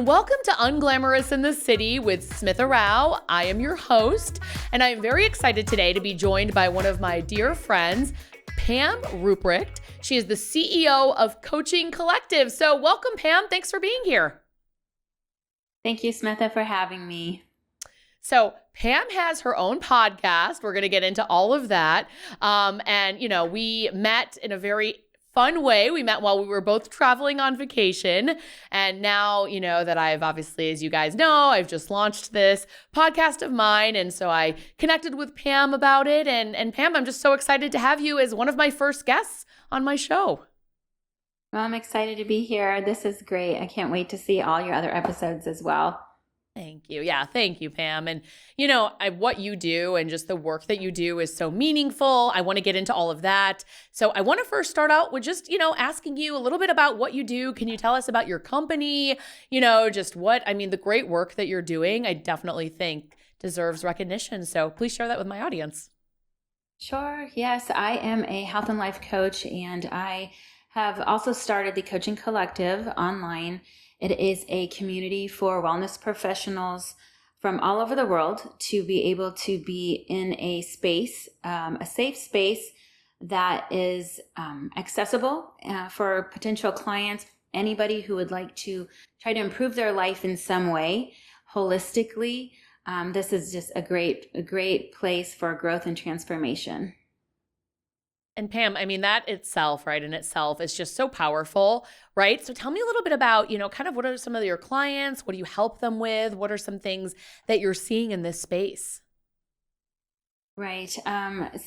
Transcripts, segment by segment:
and welcome to Unglamorous in the City with Smitha. I am your host, and I am very excited today to be joined by one of my dear friends, Pam Rupprecht. She is the CEO of Coaching Collective. So welcome, Pam. Thanks for being here. Thank you, Smitha, for having me. So Pam has her own podcast. We're going to get into all of that. We met in a very fun way. We met while we were both traveling on vacation. And now, that I've obviously, as you guys know, I've just launched this podcast of mine. And so I connected with Pam about it. And Pam, I'm just so excited to have you as one of my first guests on my show. Well, I'm excited to be here. This is great. I can't wait to see all your other episodes as well. Thank you. Yeah, thank you, Pam. And, what you do and just the work that you do is so meaningful. I want to get into all of that. So I want to first start out with just, asking you a little bit about what you do. Can you tell us about your company? The great work that you're doing, I definitely think deserves recognition. So please share that with my audience. Sure. Yes, I am a health and life coach, and I have also started the Coaching Collective online. It is a community for wellness professionals from all over the world to be able to be in a space, a safe space that is accessible for potential clients, anybody who would like to try to improve their life in some way holistically. This is just a great place for growth and transformation. And Pam, that itself, right, in itself is just so powerful, right? So tell me a little bit about, kind of what are some of your clients? What do you help them with? What are some things that you're seeing in this space? Right.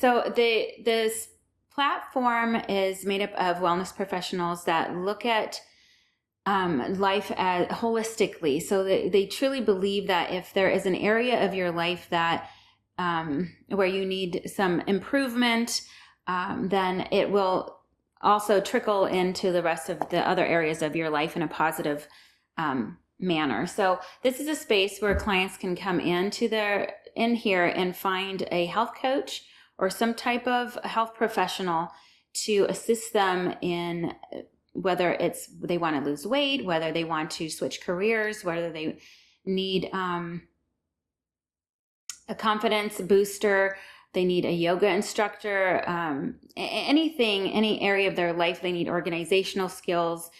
So this platform is made up of wellness professionals that look at life holistically. So they truly believe that if there is an area of your life that where you need some improvement, then it will also trickle into the rest of the other areas of your life in a positive manner. So this is a space where clients can come in here and find a health coach or some type of health professional to assist them in whether it's they want to lose weight, whether they want to switch careers, whether they need a confidence booster, they need a yoga instructor, any area of their life, they need organizational skills.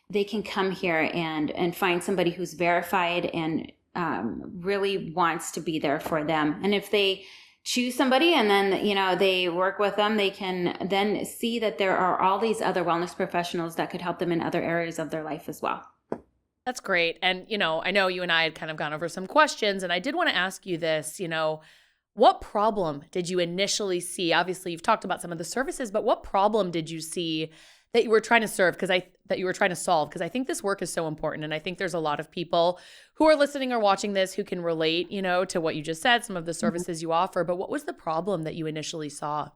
They can come here and find somebody who's verified and really wants to be there for them. And if they choose somebody and then, they work with them, they can then see that there are all these other wellness professionals that could help them in other areas of their life as well. That's great. And, I know you and I had kind of gone over some questions, and I did want to ask you this, what problem did you initially see? Obviously, you've talked about some of the services, but what problem did you see that you were trying to serve? That you were trying to solve? Because I think this work is so important. And I think there's a lot of people who are listening or watching this who can relate, to what you just said, some of the services you offer. But what was the problem that you initially saw?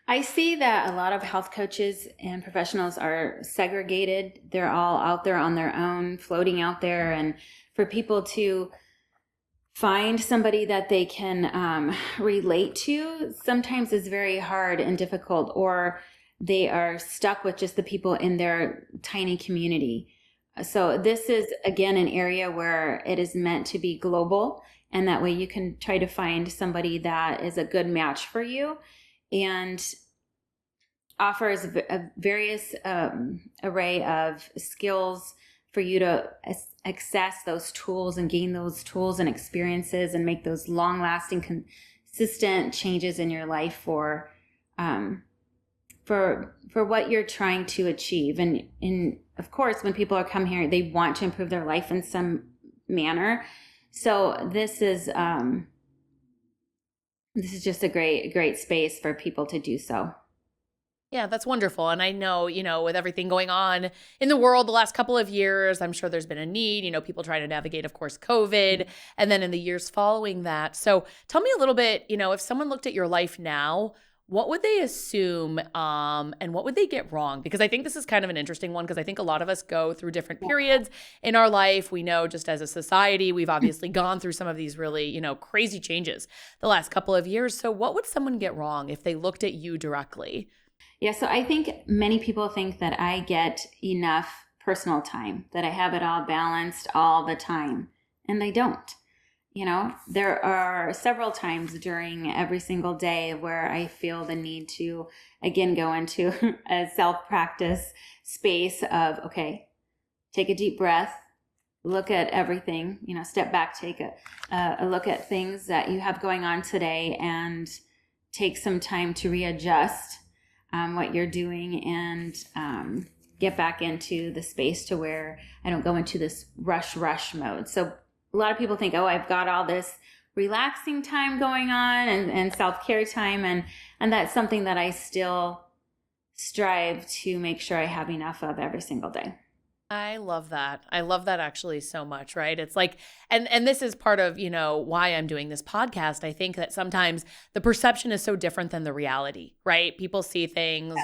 I see that a lot of health coaches and professionals are segregated. They're all out there on their own, floating out there. And for people to find somebody that they can relate to sometimes is very hard and difficult, or they are stuck with just the people in their tiny community. So this is, again, an area where it is meant to be global, and that way you can try to find somebody that is a good match for you and offers a various array of skills for you to access those tools and gain those tools and experiences and make those long-lasting, consistent changes in your life for what you're trying to achieve. And of course, when people are come here, they want to improve their life in some manner. So this is just a great space for people to do so. Yeah, that's wonderful. And I know, with everything going on in the world the last couple of years, I'm sure there's been a need, people trying to navigate, of course, COVID, and then in the years following that. So tell me a little bit, if someone looked at your life now, what would they assume and what would they get wrong? Because I think this is kind of an interesting one, because I think a lot of us go through different periods in our life. We know just as a society, we've obviously gone through some of these really, crazy changes the last couple of years. So what would someone get wrong if they looked at you directly? Yeah, so I think many people think that I get enough personal time, that I have it all balanced all the time. And I don't. There are several times during every single day where I feel the need to, again, go into a self-practice space of, okay, take a deep breath, look at everything, step back, take a look at things that you have going on today, and take some time to readjust what you're doing, and get back into the space to where I don't go into this rush mode. So a lot of people think, oh, I've got all this relaxing time going on and self-care time. And that's something that I still strive to make sure I have enough of every single day. I love that. I love that actually so much, right? It's like, and this is part of, why I'm doing this podcast. I think that sometimes the perception is so different than the reality, right? People see things,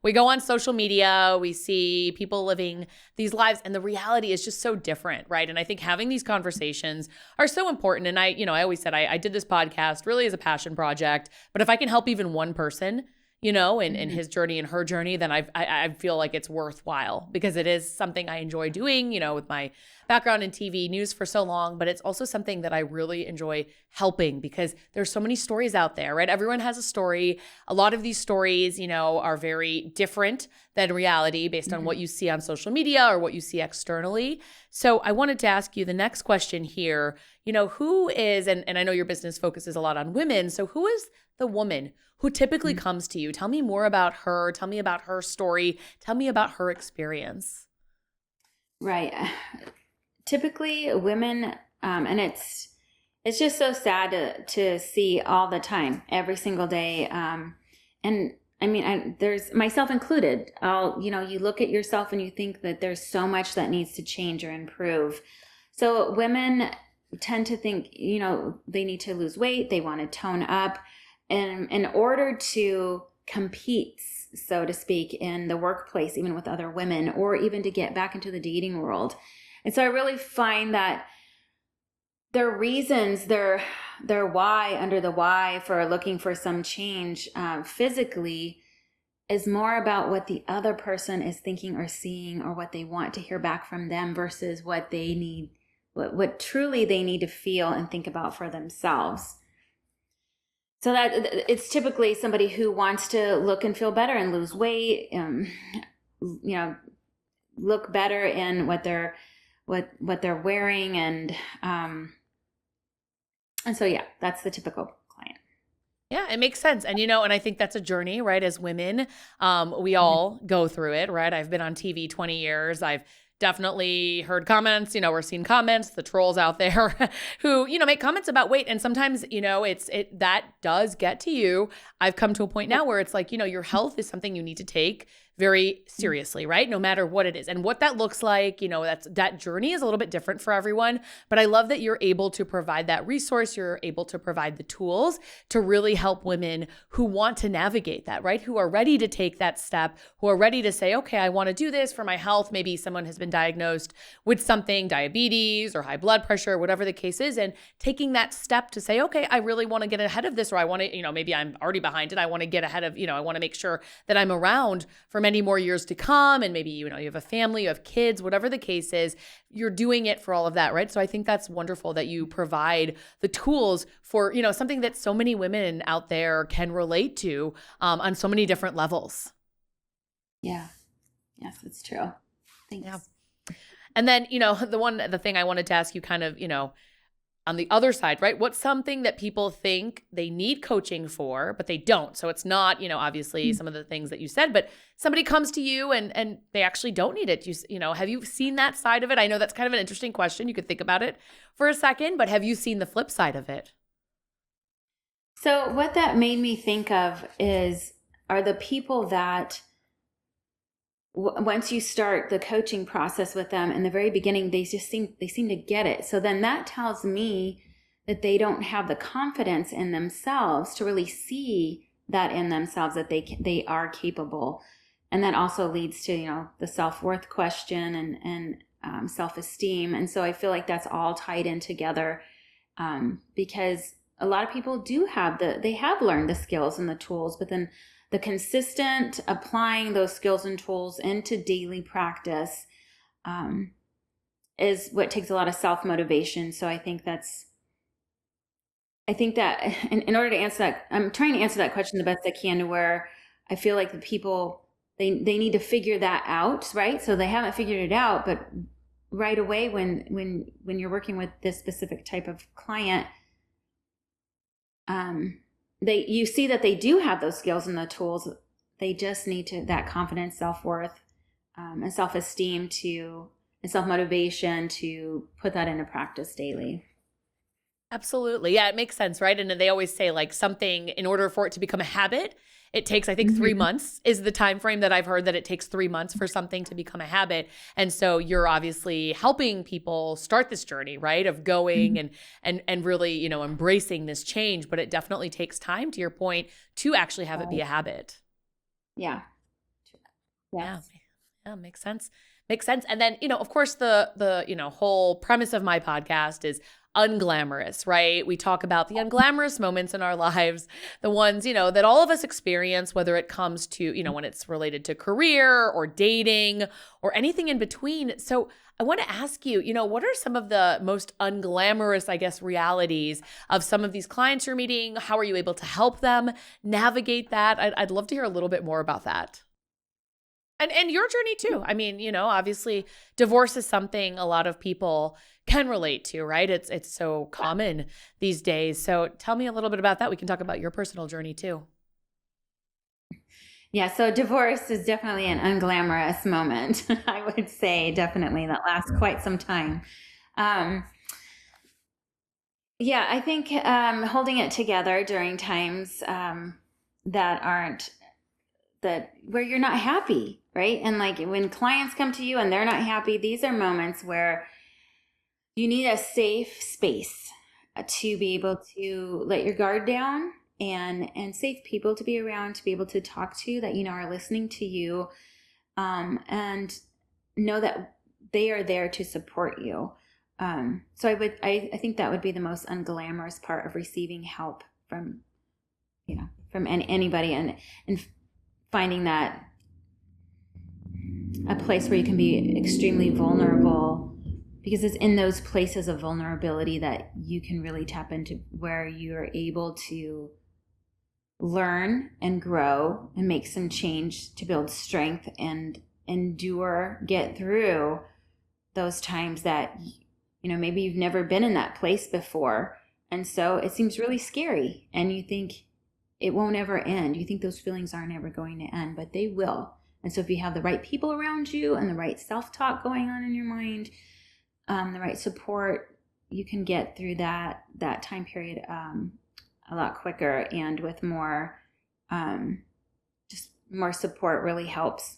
we go on social media, we see people living these lives, and the reality is just so different, right? And I think having these conversations are so important. And I always said I did this podcast really as a passion project, but if I can help even one person, in his journey and her journey, then I feel like it's worthwhile, because it is something I enjoy doing, with my background in TV news for so long, but it's also something that I really enjoy helping, because there's so many stories out there, right? Everyone has a story. A lot of these stories, are very different than reality based on what you see on social media or what you see externally. So I wanted to ask you the next question here, who is, and I know your business focuses a lot on women, so who is the woman who typically comes to you? Tell me more about her. Tell me about her story. Tell me about her experience. Right. Typically women, and it's just so sad to see all the time, every single day. And I mean, there's myself included. You look at yourself and you think that there's so much that needs to change or improve. So women tend to think, they need to lose weight. They want to tone up. And in order to compete, so to speak, in the workplace, even with other women, or even to get back into the dating world. And so I really find that their reasons, their why, under the why for looking for some change physically, is more about what the other person is thinking or seeing, or what they want to hear back from them, versus what they need, what truly they need to feel and think about for themselves. So that it's typically somebody who wants to look and feel better and lose weight, look better in what they're wearing, and so yeah, that's the typical client. Yeah, it makes sense. And, and I think that's a journey, right? As women, we all go through it, right? I've been on TV 20 years. I've definitely heard comments, we're seeing comments, the trolls out there who, make comments about weight. And sometimes, that does get to you. I've come to a point now where it's like, your health is something you need to take very seriously, right? No matter what it is. And what that looks like, that journey is a little bit different for everyone. But I love that you're able to provide that resource. You're able to provide the tools to really help women who want to navigate that, right? Who are ready to take that step, who are ready to say, okay, I want to do this for my health. Maybe someone has been diagnosed with something, diabetes or high blood pressure, whatever the case is, and taking that step to say, okay, I really want to get ahead of this, or I want to, maybe I'm already behind it. I want to get ahead of, I want to make sure that I'm around for many more years to come. And maybe, you have a family, you have kids, whatever the case is, you're doing it for all of that, right? So I think that's wonderful that you provide the tools for, something that so many women out there can relate to on so many different levels. Yeah. Yes, it's true. Thanks. Yeah. And then, the thing I wanted to ask you kind of, on the other side, right? What's something that people think they need coaching for, but they don't? So it's not, obviously some of the things that you said, but somebody comes to you and they actually don't need it. Have you seen that side of it? I know that's kind of an interesting question. You could think about it for a second, but have you seen the flip side of it? So what that made me think of are the people that once you start the coaching process with them in the very beginning, they seem to get it. So then that tells me that they don't have the confidence in themselves to really see that in themselves, that they are capable. And that also leads to, the self-worth question and self-esteem. And so I feel like that's all tied in together, because a lot of people they have learned the skills and the tools, but then the consistent applying those skills and tools into daily practice is what takes a lot of self-motivation. So I think that in order to answer that, I'm trying to answer that question the best I can, to where I feel like the people, they need to figure that out, right? So they haven't figured it out, but right away when you're working with this specific type of client, you see that they do have those skills and the tools. They just need that confidence, self-worth, and self-esteem and self-motivation to put that into practice daily. Absolutely. Yeah, it makes sense, right? And they always say like something, in order for it to become a habit, it takes, I think, 3 months is the time frame that I've heard, that it takes 3 months for something to become a habit. And so you're obviously helping people start this journey, right? Of going and really, embracing this change, but it definitely takes time, to your point, to actually have it be a habit. Yeah. Yes. Yeah, makes sense. Makes sense. And then, of course, the whole premise of my podcast is unglamorous, right? We talk about the unglamorous moments in our lives, the ones, that all of us experience, whether it comes to, when it's related to career or dating or anything in between. So I want to ask you, what are some of the most unglamorous, I guess, realities of some of these clients you're meeting? How are you able to help them navigate that? I'd love to hear a little bit more about that. And your journey too. I mean, obviously divorce is something a lot of people can relate to, right? It's so common these days. So tell me a little bit about that. We can talk about your personal journey too. Yeah, so divorce is definitely an unglamorous moment. I would say definitely that lasts quite some time. Yeah, I think holding it together during times that aren't where you're not happy, right? And like when clients come to you and they're not happy, these are moments where you need a safe space to be able to let your guard down, and safe people to be around, to be able to talk to, that are listening to you, and know that they are there to support you. So I think that would be the most unglamorous part of receiving help from anybody, and finding that a place where you can be extremely vulnerable, because it's in those places of vulnerability that you can really tap into, where you're able to learn and grow and make some change to build strength and endure, get through those times that, maybe you've never been in that place before. And so it seems really scary, and you think it won't ever end. You think those feelings aren't ever going to end, but they will. And so if you have the right people around you and the right self-talk going on in your mind, the right support, you can get through that time period a lot quicker, and with more, just more support really helps.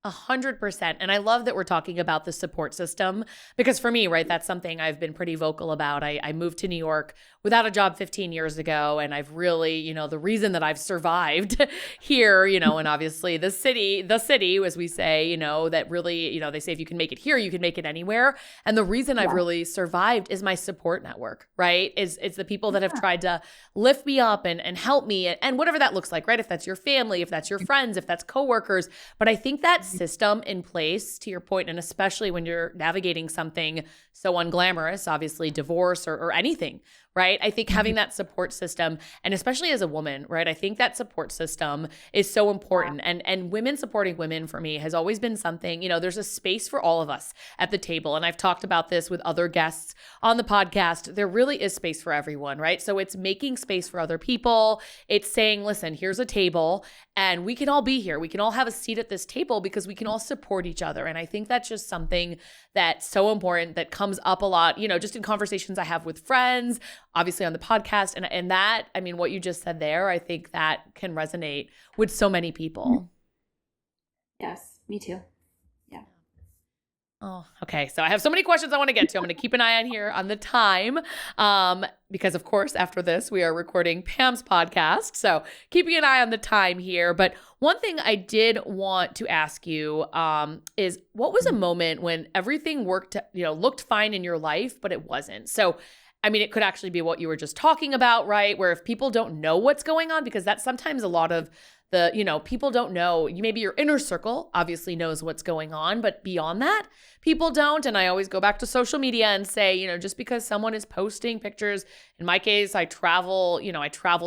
100%. And I love that we're talking about the support system, because for me, right, that's something I've been pretty vocal about. I moved to New York without a job 15 years ago. And I've really, the reason that I've survived here, and obviously the city, as we say, that really, they say if you can make it here, you can make it anywhere. And the reason I've really survived is my support network, right? It's the people that have tried to lift me up and help me, and whatever that looks like, right? If that's your family, if that's your friends, if that's coworkers. But I think that system in place, to your point, and especially when you're navigating something so unglamorous, obviously divorce or anything, right? I think having that support system, and especially as a woman, right? I think that support system is so important. And women supporting women for me has always been something, there's a space for all of us at the table. And I've talked about this with other guests on the podcast. There really is space for everyone, right? So it's making space for other people. It's saying, listen, here's a table and we can all be here. We can all have a seat at this table because we can all support each other. And I think that's just something that's so important, that comes up a lot, just in conversations I have with friends, obviously on the podcast. And that, I mean, what you just said there, I think that can resonate with so many people. Yes, me too. Yeah. Oh, okay. So I have so many questions I want to get to. I'm going to keep an eye on here on the time, because of course, after this, we are recording Pam's podcast. So keeping an eye on the time here. But one thing I did want to ask you is, what was a moment when everything looked fine in your life, but it wasn't? So I mean, it could actually be what you were just talking about, right? Where if people don't know what's going on, because that's sometimes a lot of People don't know. Maybe your inner circle obviously knows what's going on, but beyond that, people don't. And I always go back to social media and say, just because someone is posting pictures, in my case, I travel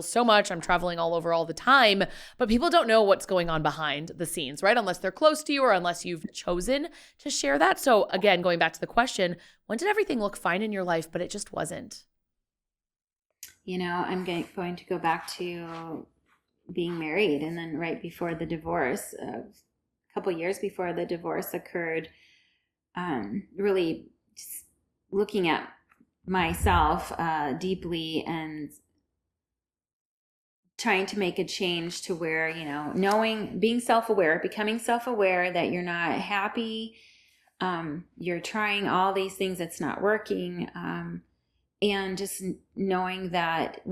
so much. I'm traveling all over all the time, but people don't know what's going on behind the scenes, right? Unless they're close to you or unless you've chosen to share that. So again, going back to the question, when did everything look fine in your life, but it just wasn't? I'm going to go back to being married, and then right before the divorce, a couple years before the divorce occurred, really just looking at myself deeply and trying to make a change to where, being self-aware, becoming self-aware that you're not happy, you're trying all these things that's not working, and just knowing that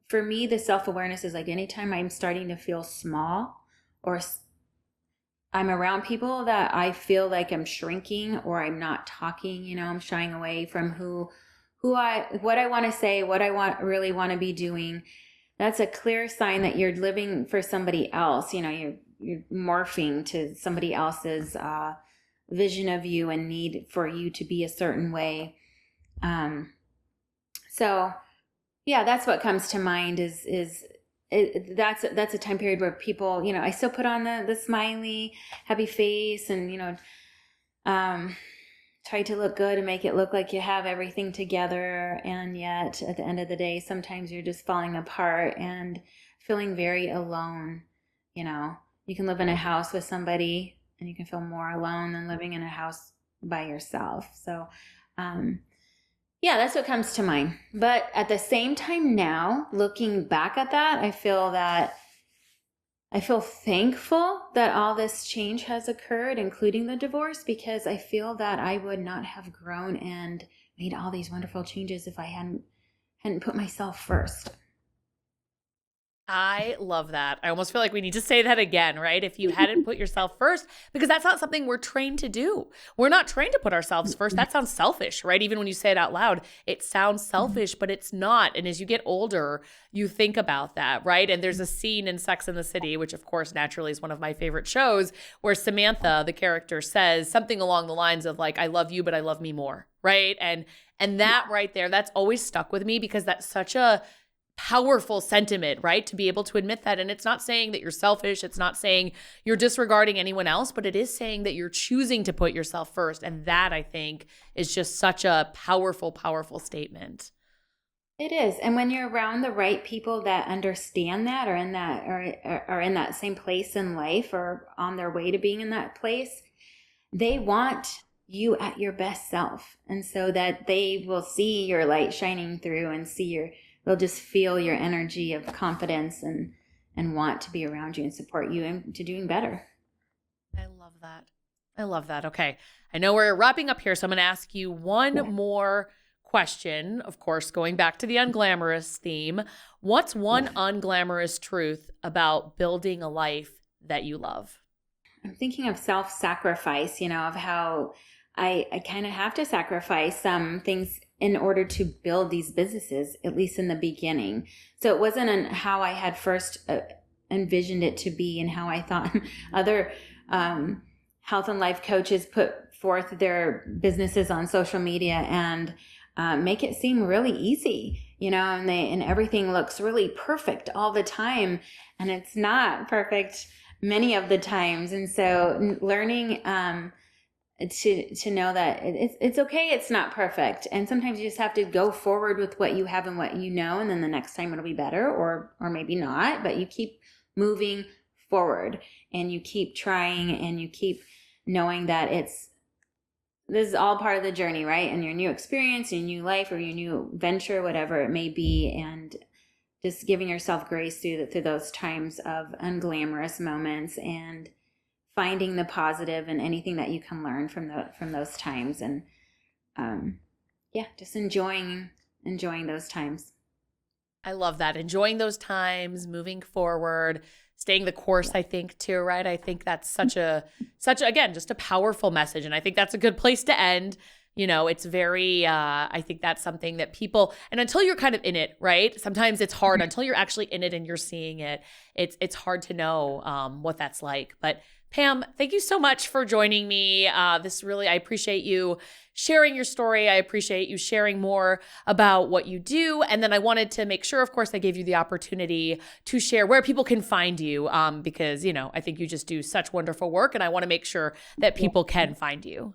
for me, the self-awareness is like anytime I'm starting to feel small or I'm around people that I feel like I'm shrinking or I'm not talking, I'm shying away from what I want to say, what I really want to be doing. That's a clear sign that you're living for somebody else. You're morphing to somebody else's vision of you and need for you to be a certain way. So yeah, that's what comes to mind that's a time period where people, I still put on the smiley, happy face and, try to look good and make it look like you have everything together. And yet at the end of the day, sometimes you're just falling apart and feeling very alone. You can live in a house with somebody and you can feel more alone than living in a house by yourself. So, yeah, that's what comes to mind. But at the same time now, looking back at that, I feel thankful that all this change has occurred, including the divorce, because I feel that I would not have grown and made all these wonderful changes if I hadn't put myself first. I love that. I almost feel like we need to say that again, right? If you hadn't put yourself first, because that's not something we're trained to do. We're not trained to put ourselves first. That sounds selfish, right? Even when you say it out loud, it sounds selfish, but it's not. And as you get older, you think about that, right? And there's a scene in Sex and the City, which of course naturally is one of my favorite shows, where Samantha, the character, says something along the lines of like, I love you, but I love me more, right? And that right there, that's always stuck with me because that's such a powerful sentiment, right? To be able to admit that. And it's not saying that you're selfish. It's not saying you're disregarding anyone else, but it is saying that you're choosing to put yourself first. And that, I think, is just such a powerful, powerful statement. It is. And when you're around the right people that understand that or in that same place in life or on their way to being in that place, they want you at your best self. And so that they will see your light shining through and they'll just feel your energy of confidence and want to be around you and support you into doing better. I love that. I love that. Okay. I know we're wrapping up here, so I'm going to ask you one more question. Of course, going back to the unglamorous theme. What's one unglamorous truth about building a life that you love? I'm thinking of self-sacrifice, of how I kind of have to sacrifice some things in order to build these businesses, at least in the beginning. So it wasn't how I had first envisioned it to be and how I thought other health and life coaches put forth their businesses on social media and make it seem really easy, and everything looks really perfect all the time. And it's not perfect many of the times. And so learning to know that it's okay, it's not perfect, and sometimes you just have to go forward with what you have and what you know, and then the next time it'll be better or maybe not, but you keep moving forward and you keep trying and you keep knowing that this is all part of the journey, right? And your new experience, your new life, or your new venture, whatever it may be, and just giving yourself grace through those times of unglamorous moments and finding the positive and anything that you can learn from those times, and just enjoying those times. I love that. Enjoying those times, moving forward, staying the course, I think too, right? I think that's such again, just a powerful message. And I think that's a good place to end. It's very, I think that's something that people, and until you're kind of in it, right? Sometimes it's hard until you're actually in it and you're seeing it. It's hard to know what that's like. But Pam, thank you so much for joining me. I appreciate you sharing your story. I appreciate you sharing more about what you do. And then I wanted to make sure, of course, I gave you the opportunity to share where people can find you because, I think you just do such wonderful work, and I want to make sure that people can find you.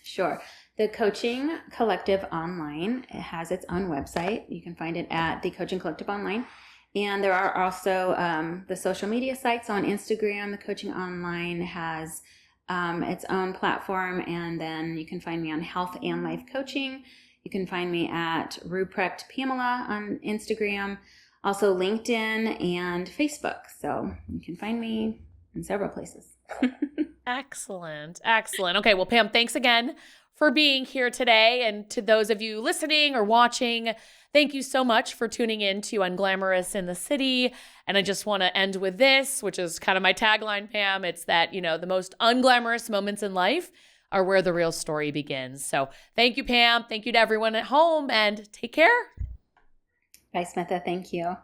Sure. The Coaching Collective Online, it has its own website. You can find it at the Coaching Collective Online. And there are also the social media sites on Instagram. The Coaching Online has its own platform. And then you can find me on Health and Life Coaching. You can find me at Rupprecht Pamela on Instagram, also LinkedIn and Facebook. So you can find me in several places. Excellent. Okay, well, Pam, thanks again for being here today. And to those of you listening or watching, thank you so much for tuning in to Unglamorous in the City. And I just want to end with this, which is kind of my tagline, Pam. It's that, the most unglamorous moments in life are where the real story begins. So thank you, Pam. Thank you to everyone at home, and take care. Bye, Smitha. Thank you.